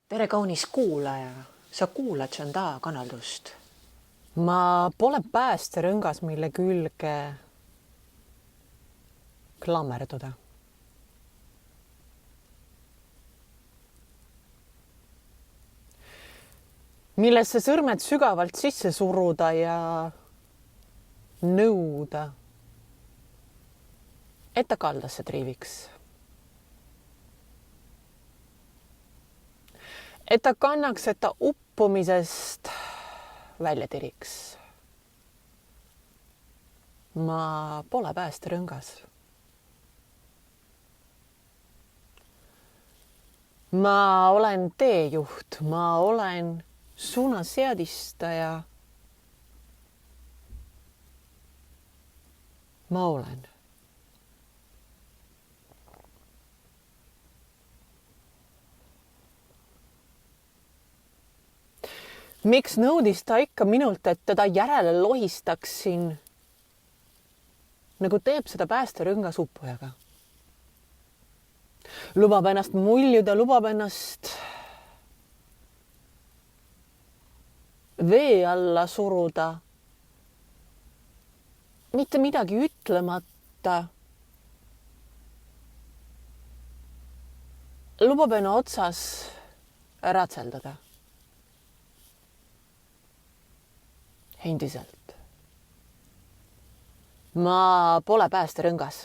Tere, kaunis kuulaja. Sa kuulad Tšanda kanaldust. Ma pole päästerõngas, mille külge klammerduda. Millesse sõrmed sügavalt sisse suruda ja nõuda, et ta kaldasse triiviks. Et ta kannaks, et ta uppumisest välja tiriks. Ma pole päästerõngas. Ma olen teejuht, ma olen suunaseadistaja. Ma olen. Miks nõudis ta ikka minult, et teda järele lohistaksin, nagu teeb seda päästerõngas uppujaga? Lubab ennast muljuda, lubab ennast vee alla suruda, mitte midagi ütlemata. Lubab enne otsas ratseldada. Endiselt. Ma pole päästerõngas.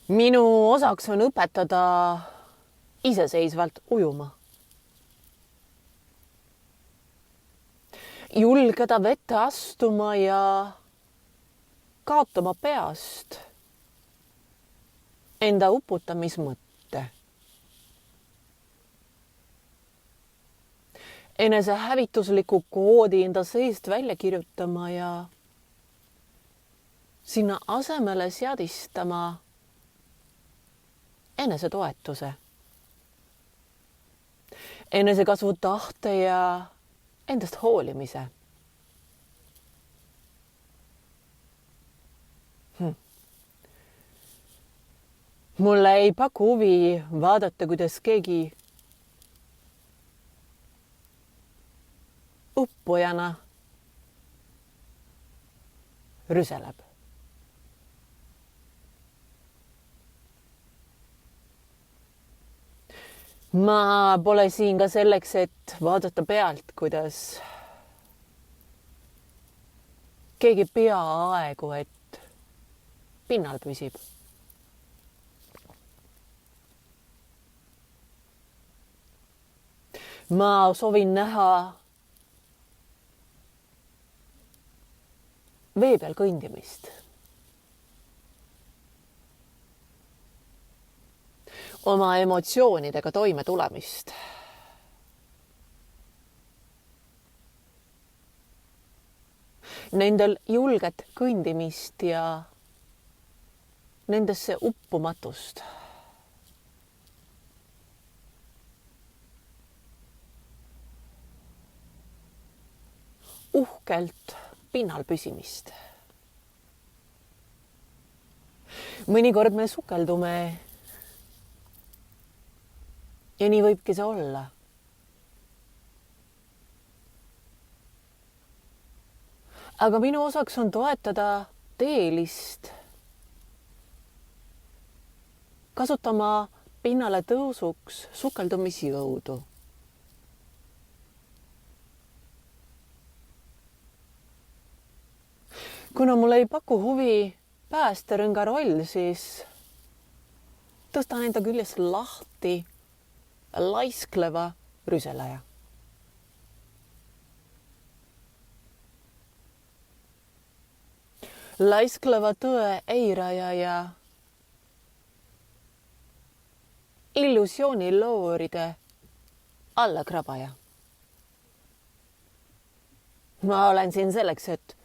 Minu osaks on õpetada iseseisvalt ujuma. Julgeda vette astuma ja kaotama peast enda uputamismõtte. Enese hävitusliku koodi enda seest välja kirjutama ja sinna asemele seadistama enese toetuse, enese kasvu tahte ja endast hoolimise. Mulle ei paku huvi vaadata, kuidas keegi uppujana rüseleb. Ma pole siin ka selleks, et vaadata pealt, kuidas keegi peaaegu, et pinnal püsib. Ma soovin näha vee peal kõndimist. Oma emotsioonidega toime tulemist. Nendel julget kõndimist ja nendesse uppumatust. Uhkelt pinnal püsimist. Mõnikord me sukeldume ja nii võibki see olla. Aga minu osaks on toetada teelist, kasutama pinnale tõusuks sukeldumisjõudu. Kuna mul ei paku huvi päästerõnga roll, siis tõstan enda küljest lahti laiskleva rüselaja. Laiskleva tõe eiraja ja illusiooni looride allakrabaja. Ma olen siin selleks, et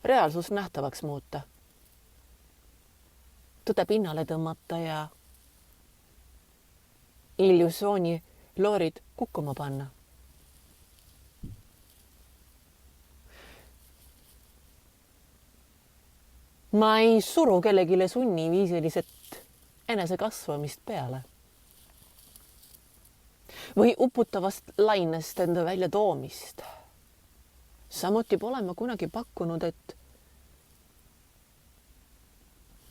reaalsus nähtavaks muuta. Tõde pinnale tõmmata ja illusiooni loorid kukkuma panna. ma ei suru kellegile sunniviisiliselt enese kasvamist peale. Või uputavast lainest enda välja toomist. Samuti pole ma kunagi pakkunud, et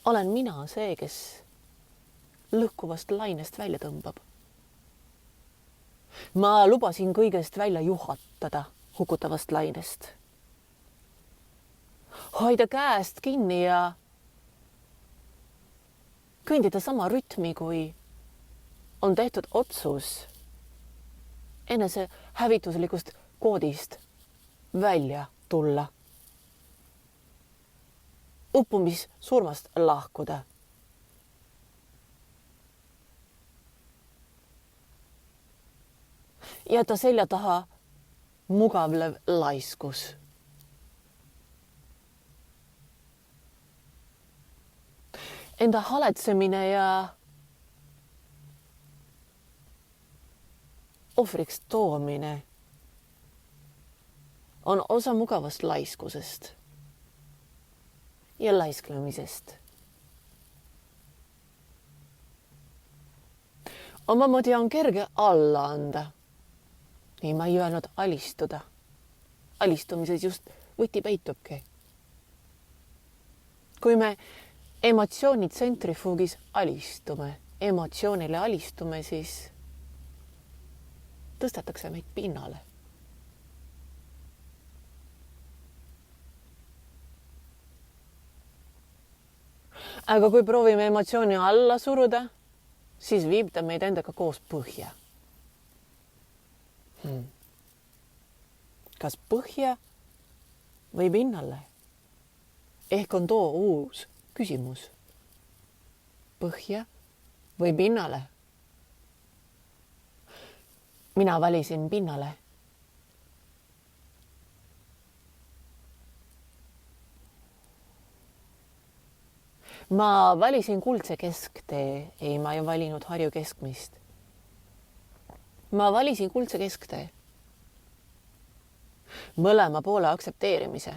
olen mina see, kes lõhkuvast lainest välja tõmbab. Ma lubasin kõigest välja juhatada hukutavast lainest. Hoida käest kinni ja kõndida sama rütmi, kui on tehtud otsus enese hävituslikust koodist välja tulla. Uppumissurmast lahkuda. Jätta selja taha mugavlev laiskus. Enda haletsemine ja ohvriks toomine on osa mugavast laiskusest ja laisklemisest. Omamoodi on kerge alla anda. Nii ma ei öelnud alistuda. Alistumises just võti peitubki. Kui me emotsioonitsentrifuugis emotsioonile alistume, siis tõstetakse meid pinnale. Aga kui proovime emotsiooni alla suruda, siis viib ta meid endaga koos põhja. Kas põhja või pinnale? Ehk on too uus küsimus. Põhja või pinnale? Mina valisin pinnale. Ma valisin kuldse kesktee, ei ma ei valinud Harju keskmist. Ma valisin kuldse kesktee. Mõlema poole aktsepteerimise.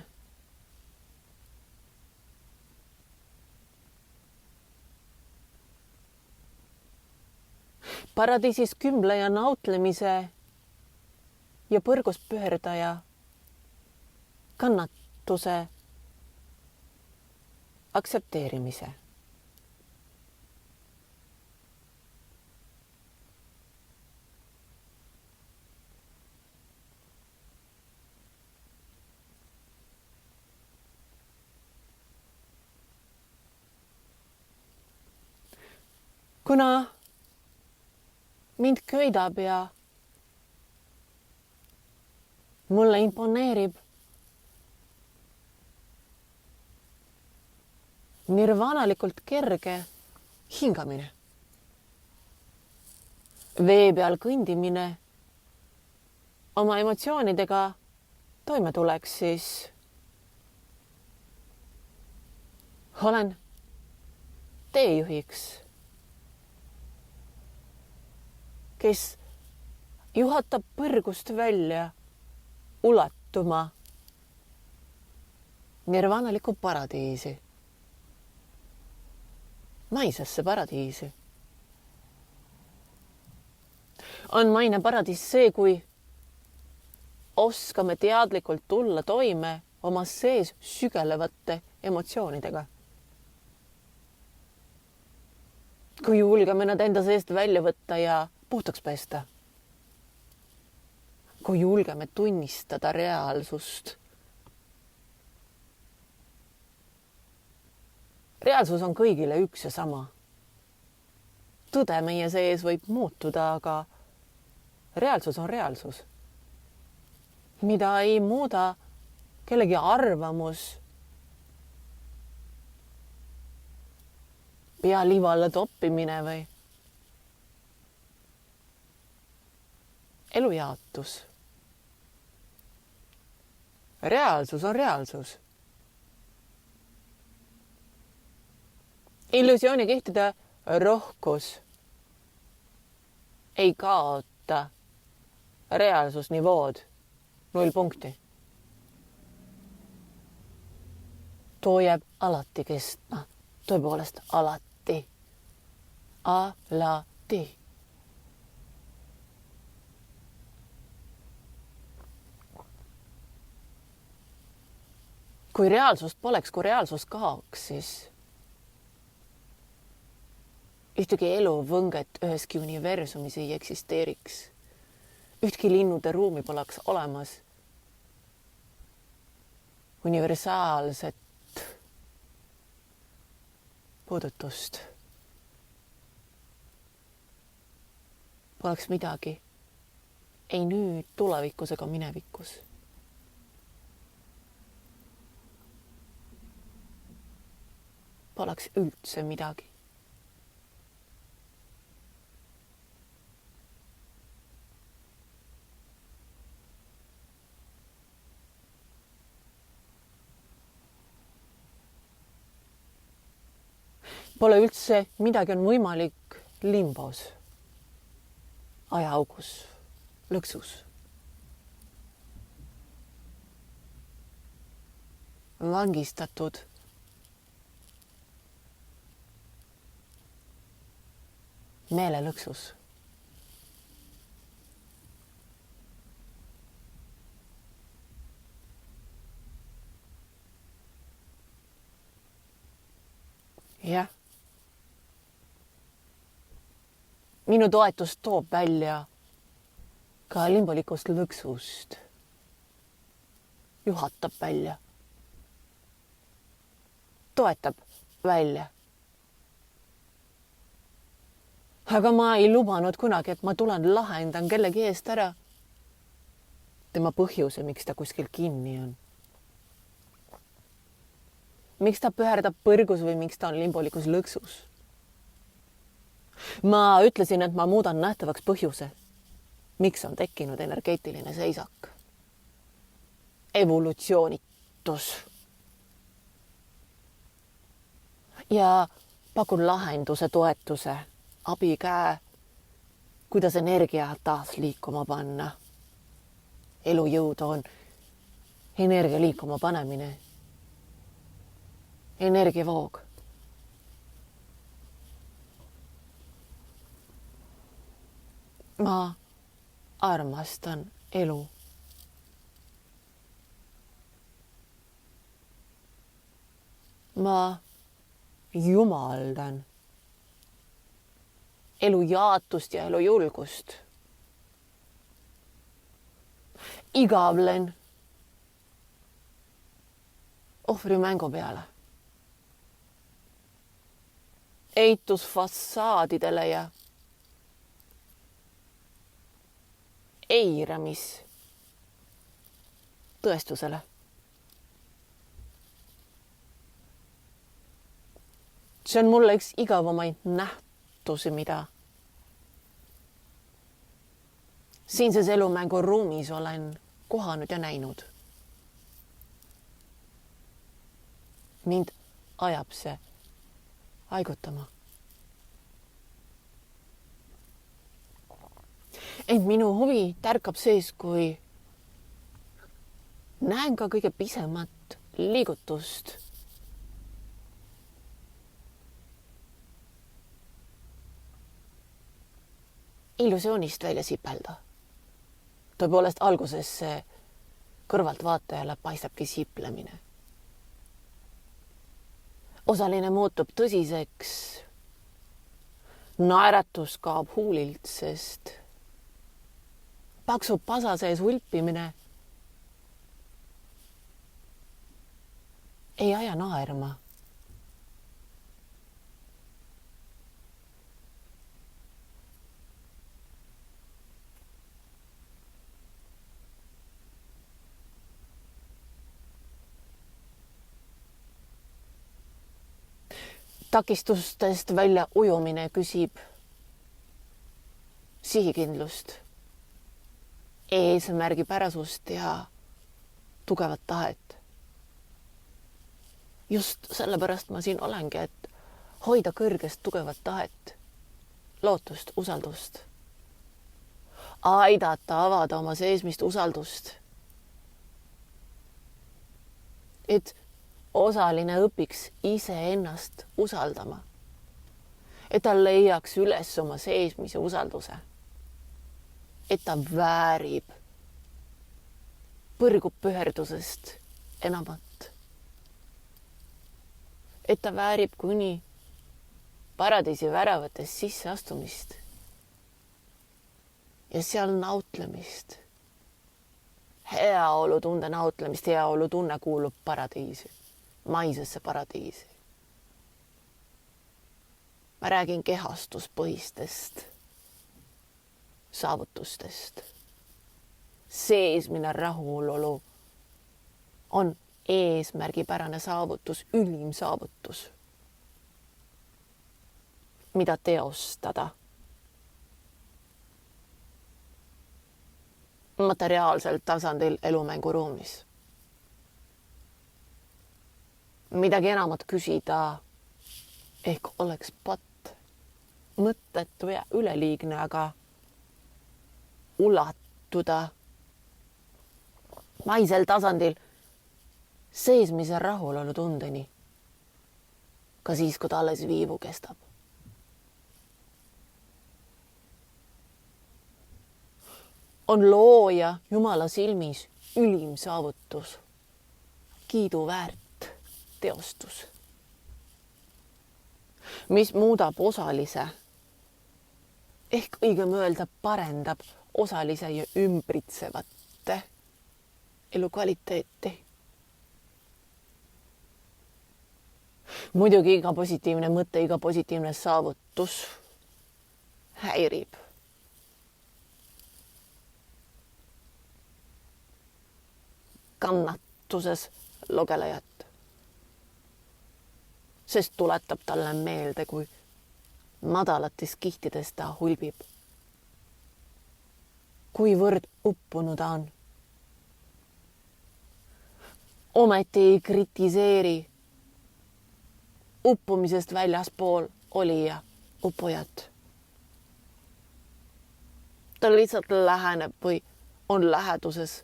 Paradiisis kümbleja nautlemise ja põrgus pöördaja kannatuse aktsepteerimise. Kuna mind köidab ja mulle imponeerib nirvaanalikult kerge hingamine. Vee peal kõndimine oma emotsioonidega toime tuleks, siis olen teejuhiks, kes juhatab põrgust välja ulatuma nirvaanaliku paradiisi, maisesse paradiisi. On maine paradiis see, kui oskame teadlikult tulla toime oma sees sügelevate emotsioonidega. Kui julgeme nad enda seest välja võtta ja puhtaks pesta. Kui julgeme tunnistada reaalsust. Reaalsus on kõigile üks ja sama. Tõde meie sees võib muutuda, aga reaalsus on reaalsus. Mida ei muuda kellegi arvamus, pea liivale toppimine või elujaotus. Reaalsus on reaalsus. Illusioonikihtide rohkus ei kaota reaalsusnivood 0 punkti. too jääb alati kestma. Tõepoolest alati. Alati. Kui reaalsust poleks, kui reaalsus kaoks, siis ühtegi eluvõnget üheski universumis ei eksisteeriks. Ühtki linnude ruumi poleks olemas. Universaalset puudutust. Poleks midagi. Ei nüüd, tulevikus ega minevikus. Poleks üldse midagi. Pole üldse midagi on võimalik limbos, ajaaugus, lõksus. Vangistatud. Meelelõksus. Jah. Minu toetus toob välja ka limbolikust lõksust. Juhatab välja. Toetab välja. Aga ma ei lubanud kunagi, et ma tulen lahendan kellegi eest ära tema põhjuse, miks ta kuskil kinni on. Miks ta pöördab põrgus või miks ta on limbolikus lõksus. Ma ütlesin, et ma muudan nähtavaks põhjuse, miks on tekkinud energeetiline seisak. Evolutsioonitus. Ja pakun lahenduse, toetuse, abikäe, kuidas energia taas liikuma panna. Elujõud on energia liikuma panemine. Energiavoog. Ma armastan elu. Ma jumaldan elu jaatust ja elu julgust. Igavlen ohvri mängu peale. Eitus fassaadidele ja eiramis tõestusele. See on mulle üks igavamaid nähtusi, mida siinses elumängu ruumis olen kohanud ja näinud. Mind ajab see haigutama. Ent minu huvi tärkab sees, kui näen ka kõige pisemat liigutust. Illusioonist välja sipelda. Tõepoolest alguses see kõrvaltvaatajale paistabki siplemine. Osaline muutub tõsiseks. Naeratus kaob huulilt, sest paksu pasa sees ulpimine ei aja naerma. Takistustest välja ujumine küsib sihikindlust, eesmärgipärasust ja tugevat tahet. Just sellepärast ma siin olengi, et hoida kõrgest tugevat tahet, lootust, usaldust, aidata avada oma seesmist usaldust, et osaline õpiks iseennast usaldama. Et ta leiaks üles oma seesmise usalduse. Et ta väärib põrgub püherdusest enamat. Et ta väärib kuni paradiisi väravatest sisseastumist ja seal nautlemist. Heaolutunde nautlemist, heaolutunne kuulub paradiisi, maisesse paradiisi. Ma räägin kehastuspõhistest saavutustest. Seesmine rahulolu on eesmärgipärane saavutus, ülim saavutus, mida teostada materiaalsel tasandil elumänguruumis. Midagi enamat küsida ehk oleks patt, mõttetu ja üleliigne, aga ulatuda maisel tasandil seesmise rahulolu tundeni, ka siis, kui ta alles viivu kestab. On looja Jumala silmis ülim saavutus, kiiduväärt teostus, mis muudab osalise ehk õigem öelda parendab osalise ja ümbritsevate elukvaliteeti. Muidugi iga positiivne mõte, iga positiivne saavutus häirib. Kannatuses logelejat, sest tuletab talle meelde, kui madalates kihtides ta hulbib. Kuivõrd uppunud ta on. Ometi ei kritiseeri uppumisest väljaspool olija uppujat. Ta lihtsalt läheneb või on läheduses.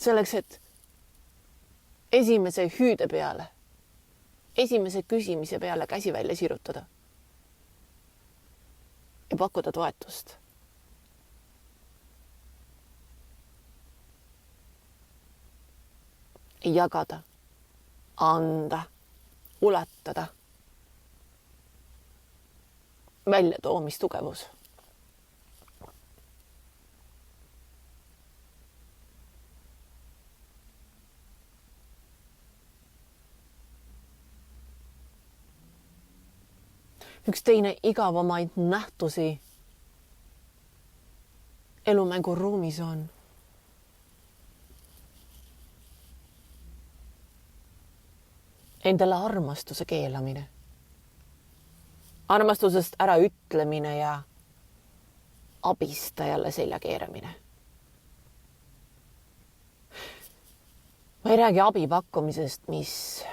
Selleks, et esimese hüüde peale, esimese küsimise peale käsi välja sirutada ja pakkuda toetust. Jagada, anda, ulatada. Väljatoomistugevus. Üks teine igavamaid nähtusi elumänguruumis on endale armastuse keelamine. Armastusest ära ütlemine ja abistajale selja keeramine. Ma ei räägi abi pakkumisest, mis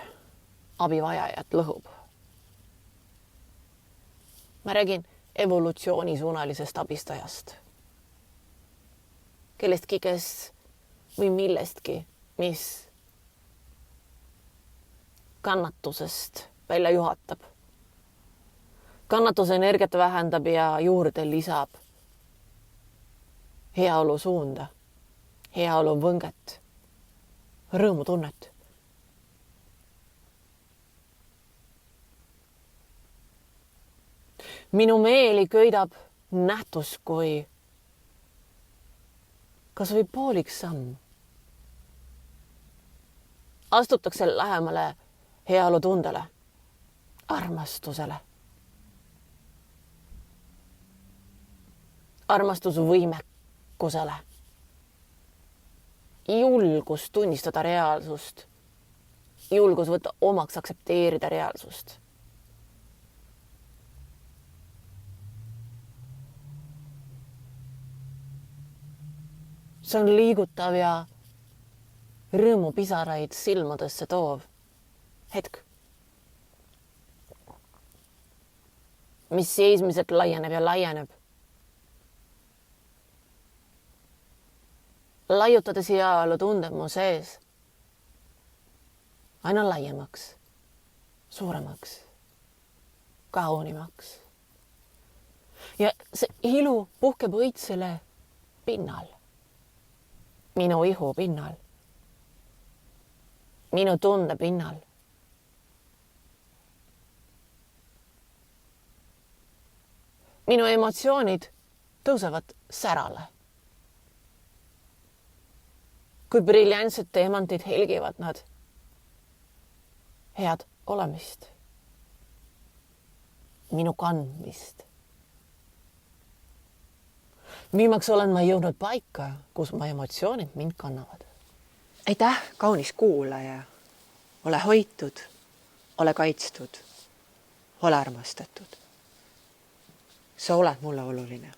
abivajajat lõhub. Ma räägin evolutsioonisuunalisest abistajast. Kellestki, kes või millestki, mis kannatusest välja juhatab. Kannatuse energiat vähendab ja juurde lisab heaolu suunda, heaolu võnget, rõõmutunnet. Minu meeli köidab nähtus, kui kas või pooliks samm. Astutakse lähemale heaolu tundele, armastusele. Armastusvõimekusele. Julgus tunnistada reaalsust. Julgus võtta omaks aktsepteerida reaalsust. See on liigutav ja rõõmupisaraid silmadesse toov hetk, mis seesmiselt laieneb ja laieneb. laiutades heaolu tunded mu sees aina laiemaks, suuremaks, kaunimaks. Ja see ilu puhkeb õitsele pinnal, minu ihu pinnal, minu tunde pinnal. Minu emotsioonid tõusevad särale. Kui briljantsed teemantid helgivad nad head olemist, minu kandmist. Viimaks olen ma jõudnud paika, kus ma emotsioonid mind kannavad. Aitäh, kaunis kuulaja. Ole hoitud, ole kaitstud, ole armastatud. Sa oled mulle oluline.